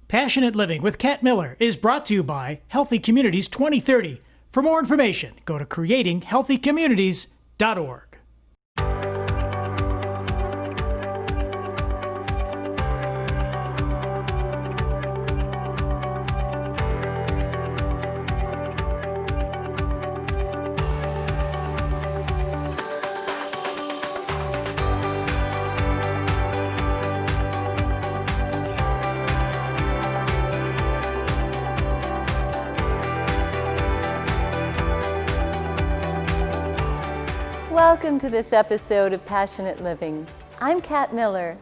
Passionate Living with Kat Miller is brought to you by Healthy Communities 2030. For more information, go to creatinghealthycommunities.org. Welcome to this episode of Passionate Living. I'm Kat Miller,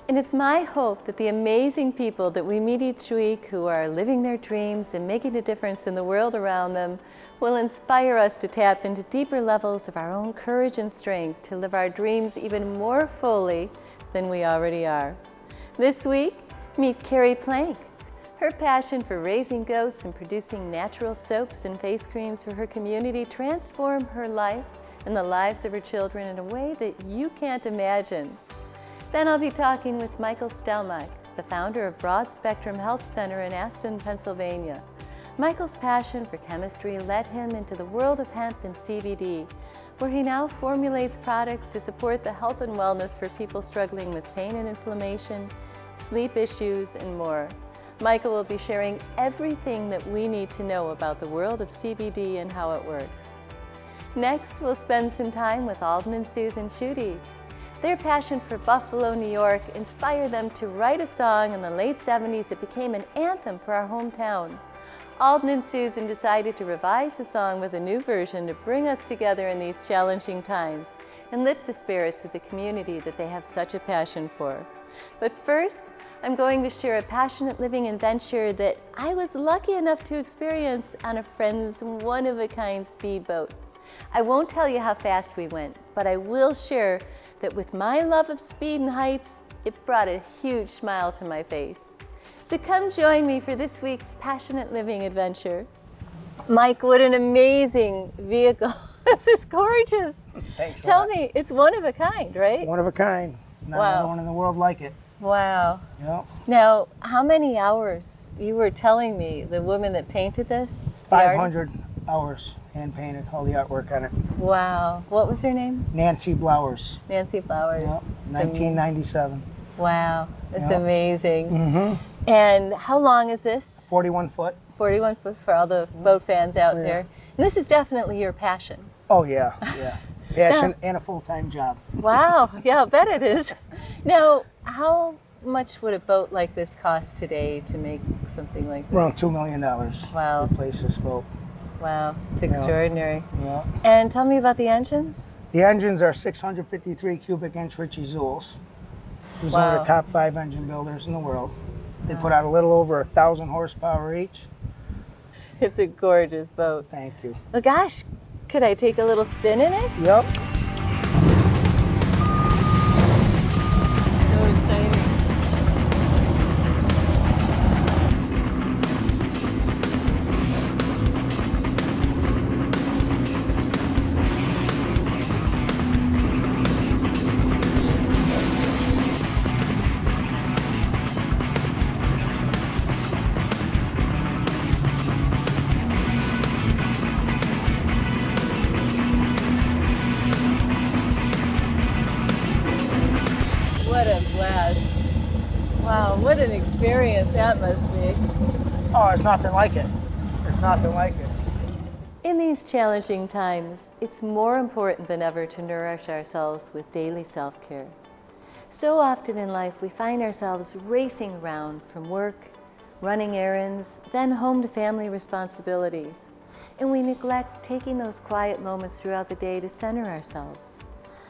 and it's my hope that the amazing people that we meet each week who are living their dreams and making a difference in the world around them will inspire us to tap into deeper levels of our own courage and strength to live our dreams even more fully than we already are. This week, meet Carrie Plank. Her passion for raising goats and producing natural soaps and face creams for her community transformed her life and the lives of her children in a way that you can't imagine. Then I'll be talking with Michael Stelmach, the founder of Broad Spectrum Health Center in Aston, Pennsylvania. Michael's passion for chemistry led him into the world of hemp and CBD, where he now formulates products to support the health and wellness for people struggling with pain and inflammation, sleep issues, and more. Michael will be sharing everything that we need to know about the world of CBD and how it works. Next, we'll spend some time with Alden and Susan Shooty. Their passion for Buffalo, New York inspired them to write a song in the late 70s that became an anthem for our hometown. Alden and Susan decided to revise the song with a new version to bring us together in these challenging times and lift the spirits of the community that they have such a passion for. But first, I'm going to share a passionate living adventure that I was lucky enough to experience on a friend's one-of-a-kind speedboat. I won't tell you how fast we went, but I will share that with my love of speed and heights, it brought a huge smile to my face. So come join me for this week's Passionate Living adventure. Mike, what an amazing vehicle. This is gorgeous. Thanks. Tell me, it's one of a kind, right? One of a kind. Not another one in the world like it. Wow. Yep. Now, how many hours? You were telling me, the woman that painted this? 500 hours hand painted, all the artwork on it. Wow. What was her name? Nancy Blowers. Nancy Flowers. Yep. 1997. Wow. It's Yep. amazing. Mm-hmm. And how long is this? 41 foot. 41 foot for all the boat fans out Yeah. there. And this is definitely your passion. Oh yeah, yeah. Passion and a full-time job. Wow. Yeah, I bet it is. Now, how much would a boat like this cost today to make something like this? Around $2 million. Wow. To replace this boat. Wow. It's extraordinary. Yeah. And tell me about the engines. The engines are 653 cubic inch Ritchie Zools. Who's one of Wow. the top 5 engine builders in the world. They put out a little over 1,000 horsepower each. It's a gorgeous boat. Thank you. Oh gosh, could I take a little spin in it? Yep. So exciting. What a blast. Wow, what an experience that must be. Oh, it's nothing like it. It's nothing like it. In these challenging times, it's more important than ever to nourish ourselves with daily self-care. So often in life, we find ourselves racing around from work, running errands, then home to family responsibilities. And we neglect taking those quiet moments throughout the day to center ourselves.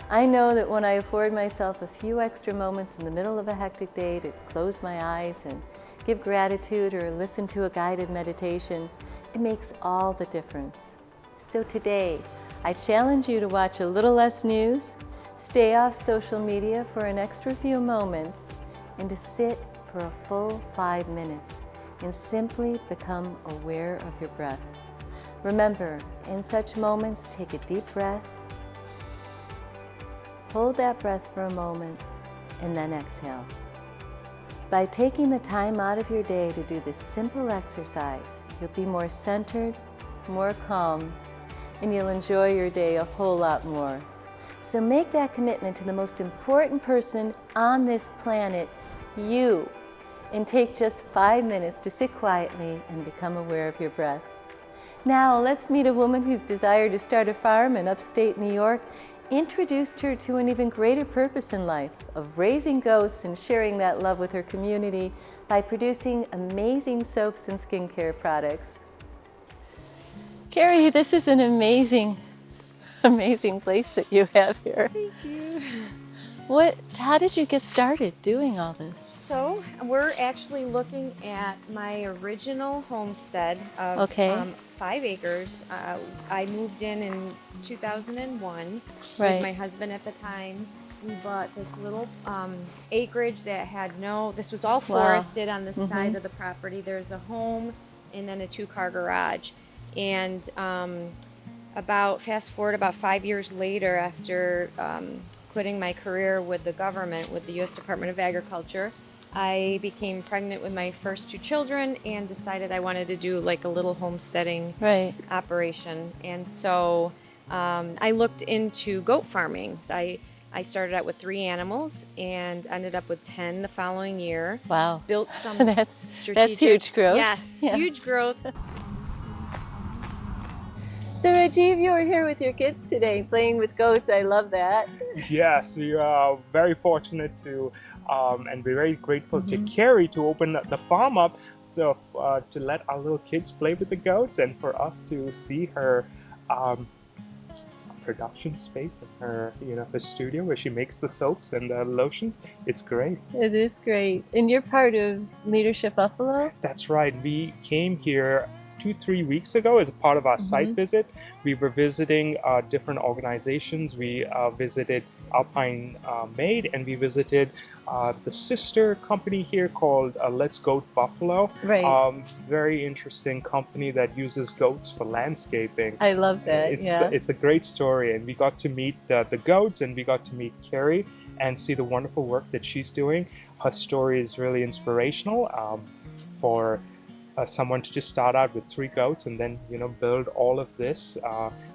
I know that when I afford myself a few extra moments in the middle of a hectic day to close my eyes and give gratitude or listen to a guided meditation, it makes all the difference. So today, I challenge you to watch a little less news, stay off social media for an extra few moments, and to sit for a full 5 minutes and simply become aware of your breath. Remember, in such moments, take a deep breath, hold that breath for a moment, and then exhale. By taking the time out of your day to do this simple exercise, you'll be more centered, more calm, and you'll enjoy your day a whole lot more. So make that commitment to the most important person on this planet, you, and take just 5 minutes to sit quietly and become aware of your breath. Now let's meet a woman whose desire to start a farm in upstate New York introduced her to an even greater purpose in life of raising goats and sharing that love with her community by producing amazing soaps and skincare products. Carrie, this is an amazing place that you have here. Thank you. How did you get started doing all this? So we're actually looking at my original homestead of 5 acres. I moved in 2001 Right. with my husband at the time. We bought this little acreage that had this was all forested on the side of the property. There's a home and then a 2-car garage. And fast forward about 5 years later, after quitting my career with the government, with the U.S. Department of Agriculture, I became pregnant with my first 2 children and decided I wanted to do like a little homesteading operation. And so I looked into goat farming. I started out with 3 animals and ended up with 10 the following year. Wow. Built some That's huge growth. Yes, Yeah. huge growth. So Rajiv, you were here with your kids today playing with goats. I love that. Yes, we are very fortunate to, and we're very grateful to Carrie to open the farm up, so to let our little kids play with the goats, and for us to see her production space and her, the studio where she makes the soaps and the lotions. It's great. It is great. And you're part of Leadership Buffalo? That's right. We came here 2-3 weeks ago as a part of our site visit. We were visiting different organizations. We visited Alpine Made, and we visited the sister company here called Let's Goat Buffalo. Right. Very interesting company that uses goats for landscaping. I love that. It's a great story, and we got to meet the goats, and we got to meet Carrie and see the wonderful work that she's doing. Her story is really inspirational for someone to just start out with 3 goats and then build all of this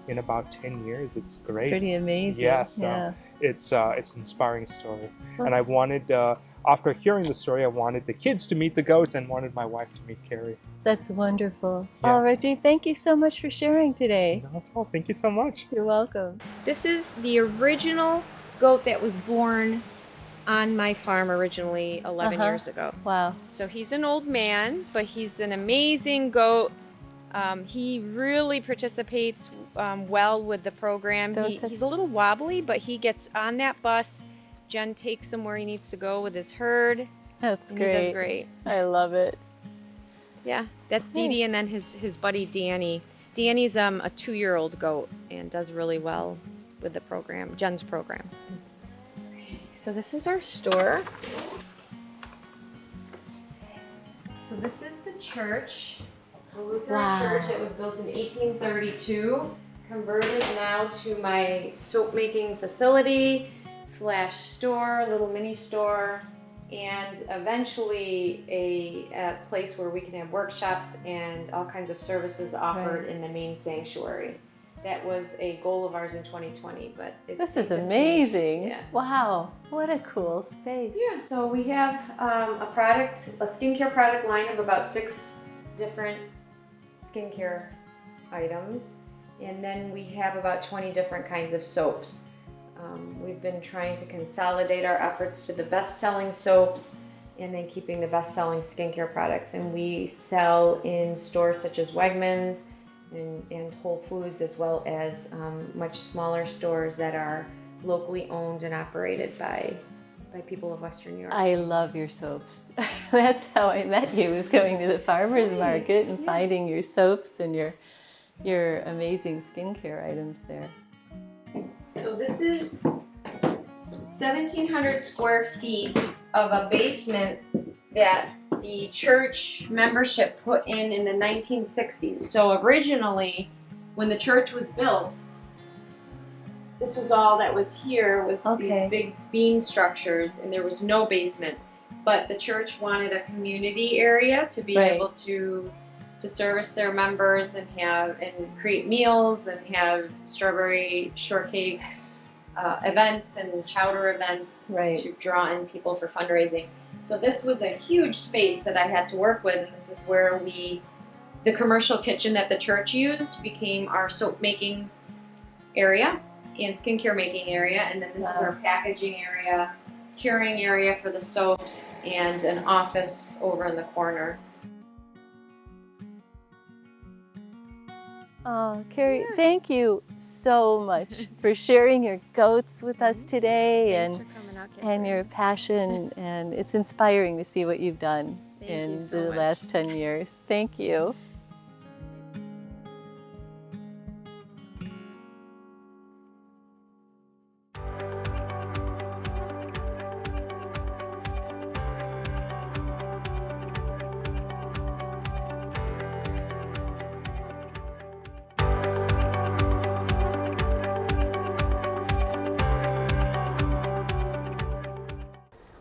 in about 10 years. It's great. It's pretty amazing. Yes, it's an inspiring story. And I wanted, after hearing the story, I wanted the kids to meet the goats and wanted my wife to meet Carrie. That's wonderful. Yes. Oh, Rajiv, thank you so much for sharing today. That's all. Thank you so much. You're welcome. This is the original goat that was born on my farm originally 11 years ago. Wow. So he's an old man, but he's an amazing goat. He really participates well with the program. He's a little wobbly, but he gets on that bus. Jen takes him where he needs to go with his herd. That's and great. He does great. I love it. Yeah, that's Dee Dee, and then his buddy Danny. Danny's a 2-year-old goat and does really well with the program, Jen's program. So this is our store. So this is the church, the Lutheran church that was built in 1832, converted now to my soap making facility / store, little mini store, and eventually a place where we can have workshops and all kinds of services offered in the main sanctuary. That was a goal of ours in 2020, but this is amazing. Yeah. Wow, what a cool space. Yeah. So we have a skincare product line of about 6 different skincare items, and then we have about 20 different kinds of soaps. We've been trying to consolidate our efforts to the best-selling soaps and then keeping the best-selling skincare products. And we sell in stores such as Wegmans and Whole Foods, as well as much smaller stores that are locally owned and operated by people of Western New York. I love your soaps. That's how I met you, was going to the farmer's market and finding your soaps and your amazing skincare items there. So this is 1,700 square feet of a basement that the church membership put in the 1960s. So originally, when the church was built, this was all that was here, was these big beam structures, and there was no basement. but the church wanted a community area to be Right. able to service their members and create meals and have strawberry shortcake events and chowder events Right. to draw in people for fundraising. So this was a huge space that I had to work with, and this is where the commercial kitchen that the church used became our soap making area and skincare making area, and then this is our packaging area, curing area for the soaps, and an office over in the corner. Oh, Carrie, thank you so much for sharing your goats with us today Thanks for coming out, and your passion. And it's inspiring to see what you've done Thank you in so the much. last 10 years. Thank you.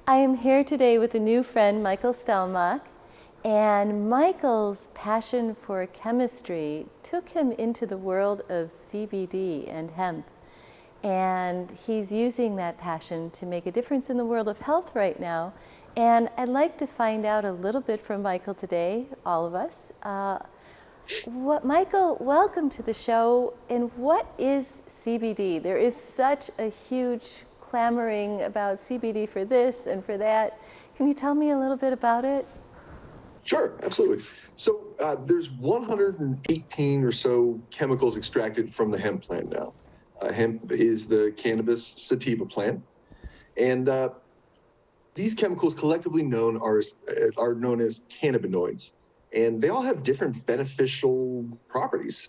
I am here today with a new friend, Michael Stelmach, and Michael's passion for chemistry took him into the world of CBD and hemp. And he's using that passion to make a difference in the world of health right now. And I'd like to find out a little bit from Michael today, all of us. Michael, welcome to the show. And what is CBD? There is such a huge clamoring about CBD for this and for that. Can you tell me a little bit about it? Sure, absolutely. So there's 118 or so chemicals extracted from the hemp plant now. Hemp is the cannabis sativa plant, and these chemicals collectively are known as cannabinoids, and they all have different beneficial properties.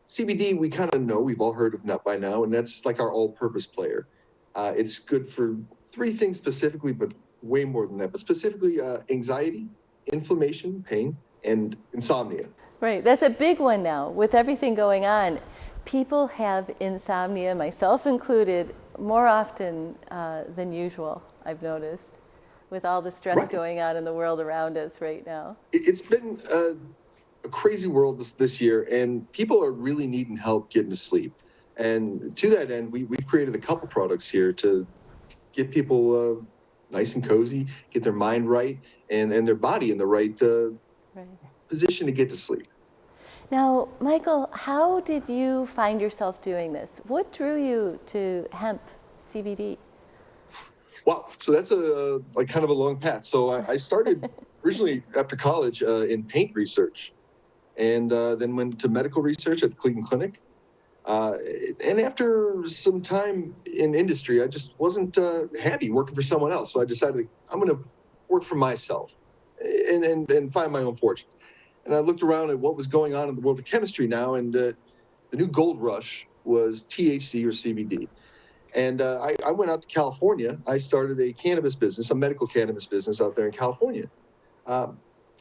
CBD, we kind of know, we've all heard of nut by now, and that's like our all-purpose player. It's good for three things specifically, but way more than that. But specifically, anxiety, inflammation, pain, and insomnia. Right, that's a big one now. With everything going on, people have insomnia, myself included, more often than usual, I've noticed, with all the stress going on in the world around us right now. It's been a crazy world this year, and people are really needing help getting to sleep. And to that end, we've created a couple products here to get people nice and cozy, get their mind right, and their body in the right position to get to sleep. Now, Michael, how did you find yourself doing this? What drew you to hemp CBD? Wow, so that's like kind of a long path. So I started originally after college in paint research, and then went to medical research at the Cleveland Clinic. And after some time in industry, I just wasn't happy working for someone else. So I decided I'm going to work for myself and find my own fortunes. And I looked around at what was going on in the world of chemistry now, and the new gold rush was THC or CBD. And I went out to California. I started a cannabis business, a medical cannabis business out there in California.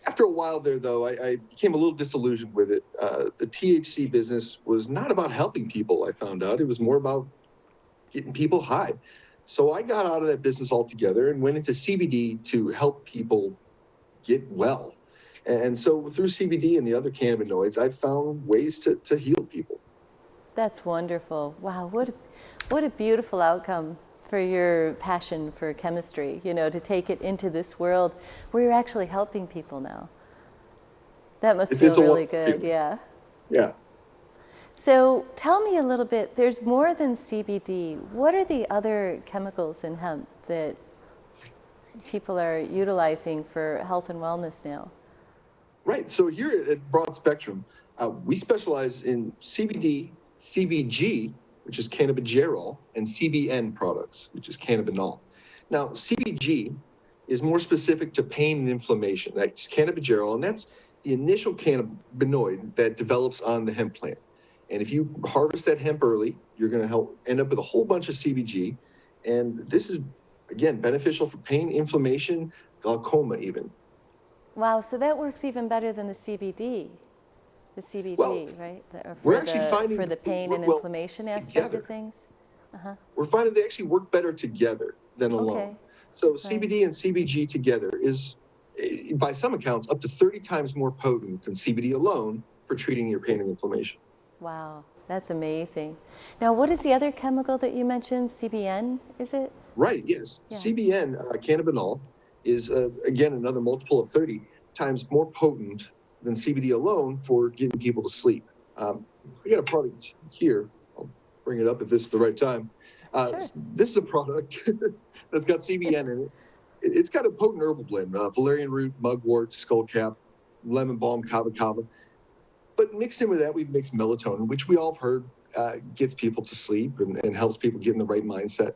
After a while there, though, I became a little disillusioned with it. The THC business was not about helping people, I found out. It was more about getting people high. So I got out of that business altogether and went into CBD to help people get well. And so through CBD and the other cannabinoids, I found ways to heal people. That's wonderful. Wow, what a beautiful outcome for your passion for chemistry, you know, to take it into this world where you're actually helping people now. That must feel really good, yeah. Yeah. So tell me a little bit, there's more than CBD. What are the other chemicals in hemp that people are utilizing for health and wellness now? Right, so here at Broad Spectrum, we specialize in CBD, Cbg, which is cannabigerol, and CBN products, which is cannabinol. Now, Cbg is more specific to pain and inflammation. That's cannabigerol, and that's the initial cannabinoid that develops on the hemp plant. And if you harvest that hemp early, you're going to end up with a whole bunch of CBG. And this is, again, beneficial for pain, inflammation, glaucoma even. Wow, so that works even better than the CBD. The CBG, right? For the pain and inflammation aspect of things? We're finding they actually work better together than alone. Okay. So CBD and CBG together is, by some accounts, up to 30 times more potent than CBD alone for treating your pain and inflammation. Wow, that's amazing. Now, what is the other chemical that you mentioned? CBN, is it? Right, yes. Yeah. CBN, cannabinol, is, again, another multiple of 30 times more potent than CBD alone for getting people to sleep. I got a product here. I'll bring it up if this is the right time. Sure. This is a product that's got CBN in it. It's got a potent herbal blend, valerian root, mugwort, skullcap, lemon balm, kava kava. But mixed in with that, we've mixed melatonin, which we all have heard gets people to sleep and helps people get in the right mindset.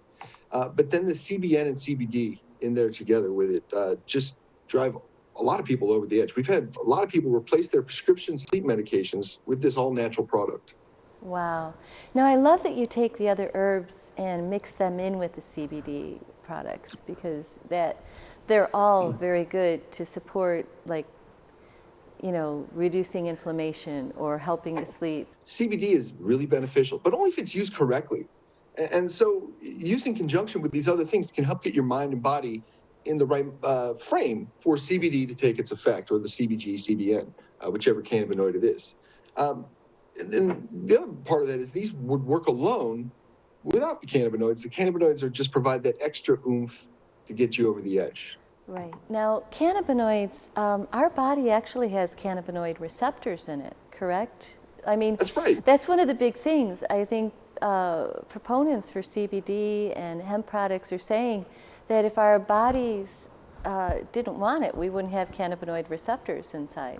But then the CBN and CBD in there together with it just drive a lot of people over the edge. We've had a lot of people replace their prescription sleep medications with this all-natural product. Wow. Now, I love that you take the other herbs and mix them in with the CBD products, because they're all very good to support, like, you know, reducing inflammation or helping to sleep. CBD is really beneficial, but only if it's used correctly. And so used in conjunction with these other things can help get your mind and body in the right frame for CBD to take its effect, or the CBG, CBN, whichever cannabinoid it is. And then the other part of that is these would work alone without the cannabinoids. The cannabinoids just provide that extra oomph to get you over the edge. Right. Now, cannabinoids, our body actually has cannabinoid receptors in it, correct? I mean, That's right. That's one of the big things. I think proponents for CBD and hemp products are saying that if our bodies didn't want it, we wouldn't have cannabinoid receptors inside.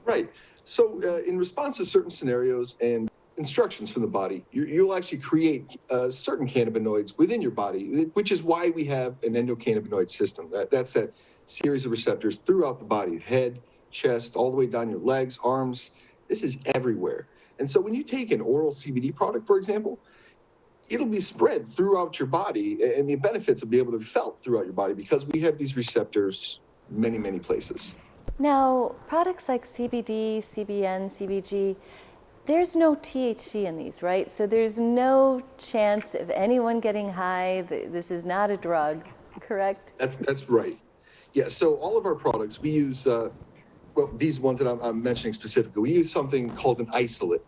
Right. So in response to certain scenarios and instructions from the body, you'll actually create certain cannabinoids within your body, which is why we have an endocannabinoid system. That's that series of receptors throughout the body, head, chest, all the way down your legs, arms. This is everywhere. And so when you take an oral CBD product, for example, it'll be spread throughout your body, and the benefits will be able to be felt throughout your body because we have these receptors many, many places. Now, products like CBD, CBN, CBG, there's no THC in these, right? So there's no chance of anyone getting high. This is not a drug, correct? That's right. Yeah, so all of our products, we use, well, these ones that I'm mentioning specifically, we use something called an isolate,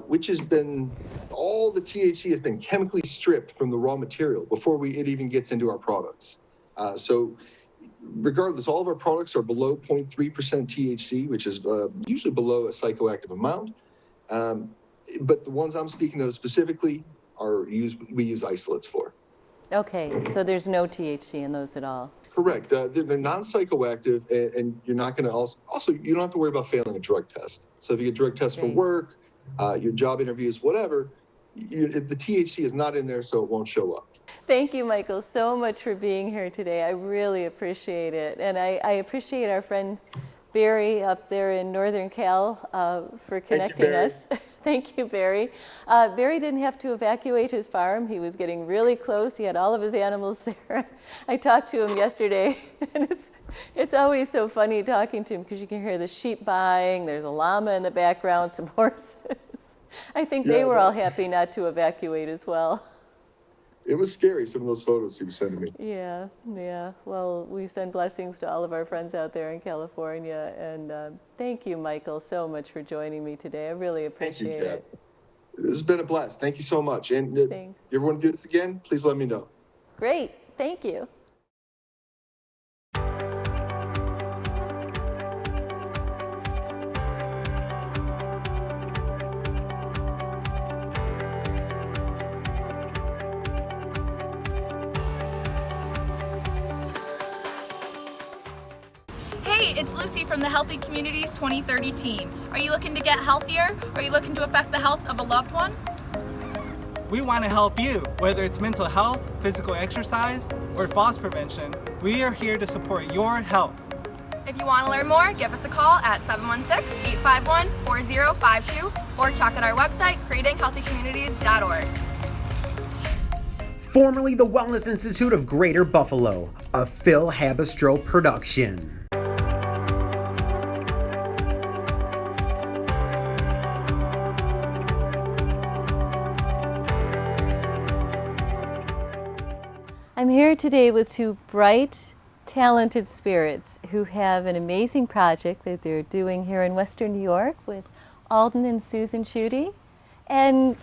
which has been, all the THC has been chemically stripped from the raw material before it even gets into our products. So regardless, all of our products are below 0.3% THC, which is usually below a psychoactive amount. But the ones I'm speaking of specifically we use isolates for. Okay, so there's no THC in those at all. Correct. They're non-psychoactive, and you're not going to also you don't have to worry about failing a drug test. So if you get drug tests for work, your job interviews, whatever, the THC is not in there, so it won't show up. Thank you, Michael, so much for being here today. I really appreciate it. And I appreciate our friend Barry up there in Northern Cal for connecting us. Thank you, Barry. Barry didn't have to evacuate his farm. He was getting really close. He had all of his animals there. I talked to him yesterday, and it's always so funny talking to him because you can hear the sheep baaing. There's a llama in the background, some horses. I think they were all happy not to evacuate as well. It was scary, some of those photos he was sending me. Yeah. Well, we send blessings to all of our friends out there in California. And thank you, Michael, so much for joining me today. I really appreciate it. This has been a blast. Thank you so much. And if you ever want to do this again, please let me know. Great. Thank you. Hey, it's Lucy from the Healthy Communities 2030 team. Are you looking to get healthier? Are you looking to affect the health of a loved one? We want to help you, whether it's mental health, physical exercise, or falls prevention. We are here to support your health. If you want to learn more, give us a call at 716-851-4052 or check out our website, creatinghealthycommunities.org. Formerly the Wellness Institute of Greater Buffalo, a Phil Habistro production. I'm here today with two bright, talented spirits who have an amazing project that they're doing here in Western New York with Alden and Susan Shooty. And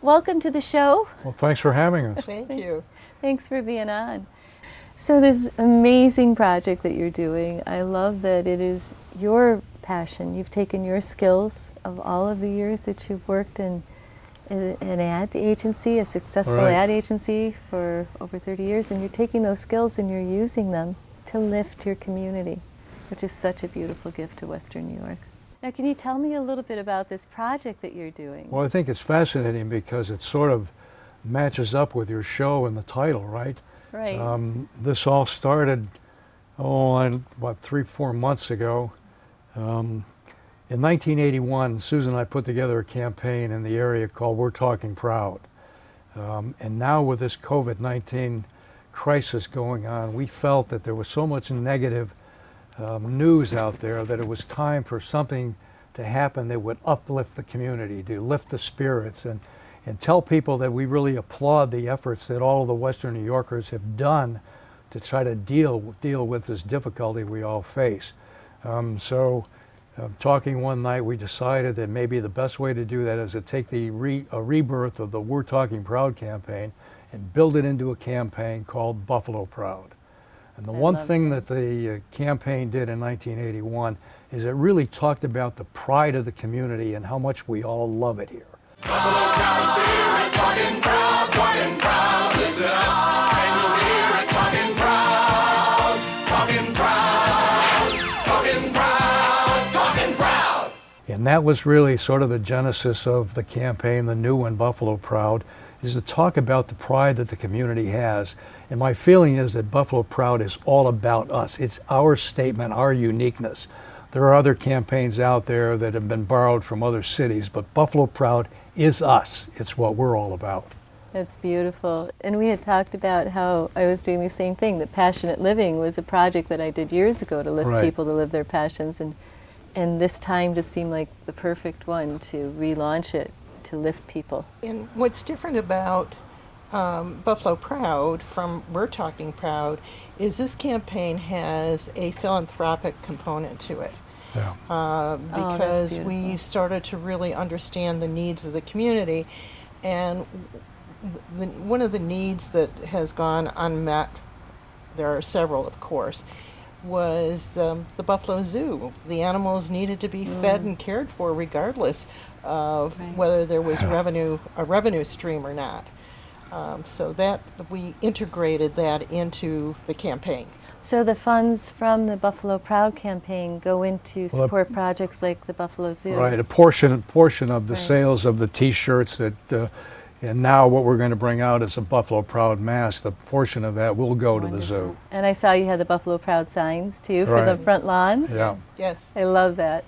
welcome to the show. Well, thanks for having us. Thank you. Thanks for being on. So this amazing project that you're doing, I love that it is your passion. You've taken your skills of all of the years that you've worked in an ad agency, a successful ad agency for over 30 years, and you're taking those skills and you're using them to lift your community, which is such a beautiful gift to Western New York. Now, can you tell me a little bit about this project that you're doing? Well, I think it's fascinating because it sort of matches up with your show and the title, right? Right. This all started, 3-4 months ago. In 1981, Susan and I put together a campaign in the area called We're Talking Proud. And now with this COVID-19 crisis going on, we felt that there was so much negative news out there that it was time for something to happen that would uplift the community, to lift the spirits, and tell people that we really applaud the efforts that all of the Western New Yorkers have done to try to deal with this difficulty we all face. Talking one night, we decided that maybe the best way to do that is to take a rebirth of the We're Talking Proud campaign and build it into a campaign called Buffalo Proud. And the one thing that the campaign did in 1981 is it really talked about the pride of the community and how much we all love it here. Buffalo Proud spirit, talking proud, listen up, and you'll hear it, talking proud, talking proud, talking proud, talking proud. And that was really sort of the genesis of the campaign, the new one, Buffalo Proud, is to talk about the pride that the community has. And my feeling is that Buffalo Proud is all about us. It's our statement, our uniqueness. There are other campaigns out there that have been borrowed from other cities, but Buffalo Proud is us. It's what we're all about. That's beautiful. And we had talked about how I was doing the same thing, that Passionate Living was a project that I did years ago to lift people to live their passions. And this time just seemed like the perfect one to relaunch it, to lift people. And what's different about Buffalo Proud from We're Talking Proud is this campaign has a philanthropic component to it. Yeah. Because we started to really understand the needs of the community, and one of the needs that has gone unmet, there are several of course, was the Buffalo Zoo. The animals needed to be fed and cared for regardless of whether there was a revenue stream or not. So that we integrated that into the campaign. So the funds from the Buffalo Proud campaign go into support projects like the Buffalo Zoo. Right, a portion of the sales of the T-shirts that, and now what we're going to bring out is a Buffalo Proud mask. The portion of that will go to the zoo. And I saw you had the Buffalo Proud signs too for the front lawn. Yeah. Yes. I love that.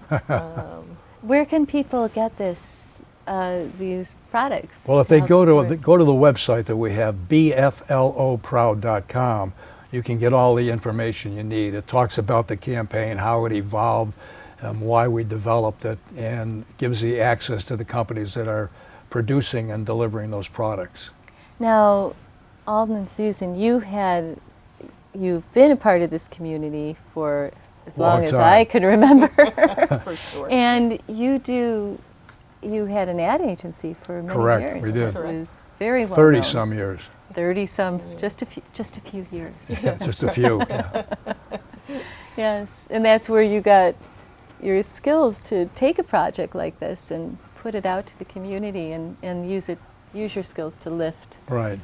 Where can people get this, these products? Well, if they go to the website that we have, bfloproud.com, you can get all the information you need. It talks about the campaign, how it evolved, why we developed it, and gives the access to the companies that are producing and delivering those products. Now, Alden and Susan, you've been a part of this community for as long as I could remember. For sure. And you had an ad agency for many years. Correct, we did. It was very well 30 known. some years. 30 some, just a few years. Yeah, just a few. Yeah. Yes, and that's where you got your skills to take a project like this and put it out to the community and use your skills to lift. Right.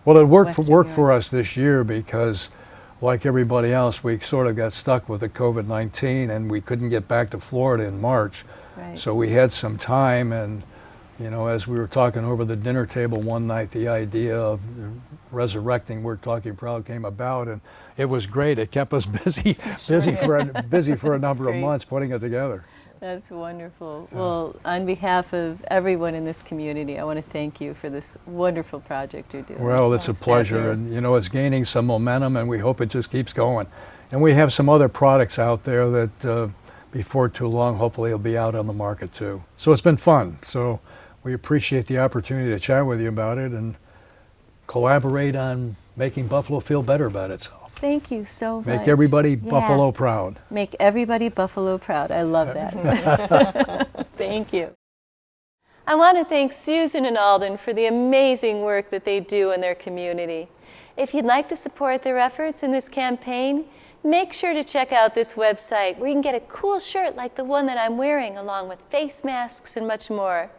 Well, it worked for us this year because, like everybody else, we sort of got stuck with the COVID-19 and we couldn't get back to Florida in March. Right. So we had some time, and you know, as we were talking over the dinner table one night, the idea of resurrecting We're Talking Proud came about, and it was great. It kept us busy for a number of months putting it together. That's wonderful. Well, on behalf of everyone in this community, I want to thank you for this wonderful project you're doing. Well, it's a pleasure, and you know, it's gaining some momentum, and we hope it just keeps going. And we have some other products out there that before too long, hopefully, will be out on the market too. So it's been fun. So we appreciate the opportunity to chat with you about it and collaborate on making Buffalo feel better about itself. Thank you so much. Make everybody Buffalo proud. Make everybody Buffalo proud. I love that. Thank you. I want to thank Susan and Alden for the amazing work that they do in their community. If you'd like to support their efforts in this campaign, make sure to check out this website where you can get a cool shirt like the one that I'm wearing, along with face masks and much more.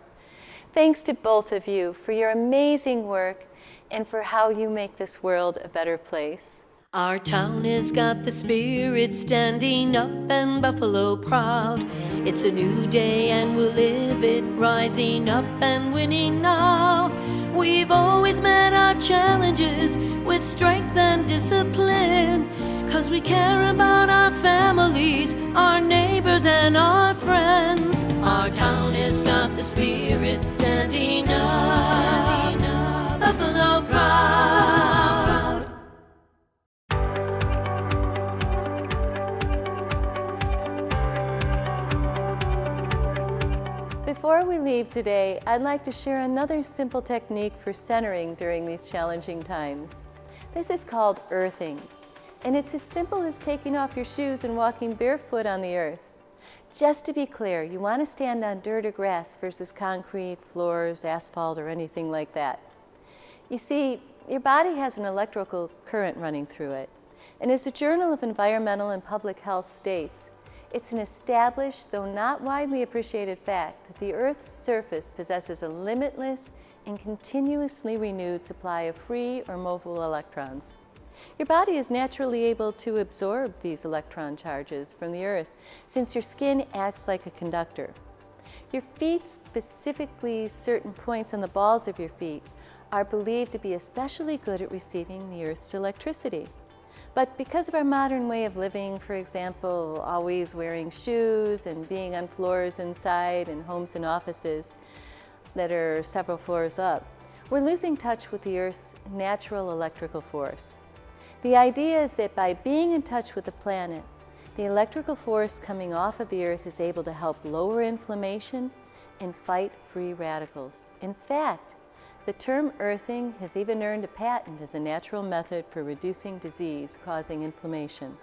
Thanks to both of you for your amazing work and for how you make this world a better place. Our town has got the spirit standing up and Buffalo proud. It's a new day and we'll live it, rising up and winning now. We've always met our challenges with strength and discipline, 'cause we care about our families, our neighbors and our friends. Our town has got the spirit standing up, Buffalo proud. Before we leave today, I'd like to share another simple technique for centering during these challenging times. This is called earthing, and it's as simple as taking off your shoes and walking barefoot on the earth. Just to be clear, you want to stand on dirt or grass versus concrete, floors, asphalt, or anything like that. You see, your body has an electrical current running through it, and as the Journal of Environmental and Public Health states, it's an established, though not widely appreciated fact, that the Earth's surface possesses a limitless and continuously renewed supply of free or mobile electrons. Your body is naturally able to absorb these electron charges from the Earth, since your skin acts like a conductor. Your feet, specifically certain points on the balls of your feet, are believed to be especially good at receiving the Earth's electricity. But because of our modern way of living, for example, always wearing shoes and being on floors inside in homes and offices that are several floors up, we're losing touch with the Earth's natural electrical force. The idea is that by being in touch with the planet, the electrical force coming off of the Earth is able to help lower inflammation and fight free radicals. In fact, the term earthing has even earned a patent as a natural method for reducing disease causing inflammation.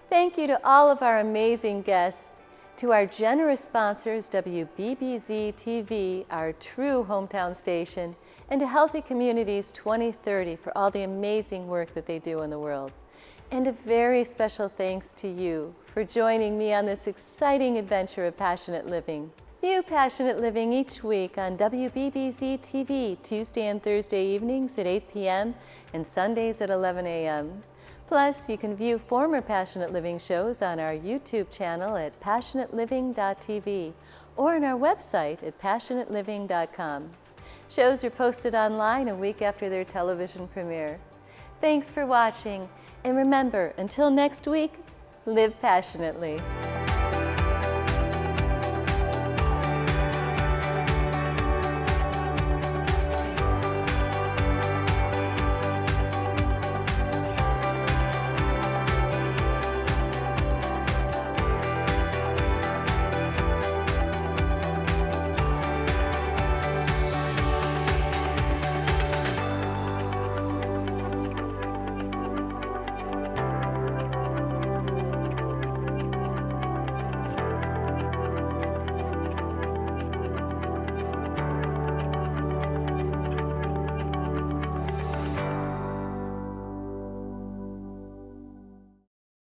Thank you to all of our amazing guests, to our generous sponsors, WBBZ-TV, our true hometown station, and to Healthy Communities 2030 for all the amazing work that they do in the world. And a very special thanks to you for joining me on this exciting adventure of passionate living. View Passionate Living each week on WBBZ-TV, Tuesday and Thursday evenings at 8 p.m. and Sundays at 11 a.m. Plus, you can view former Passionate Living shows on our YouTube channel at passionateliving.tv or on our website at passionateliving.com. Shows are posted online a week after their television premiere. Thanks for watching, and remember, until next week, live passionately.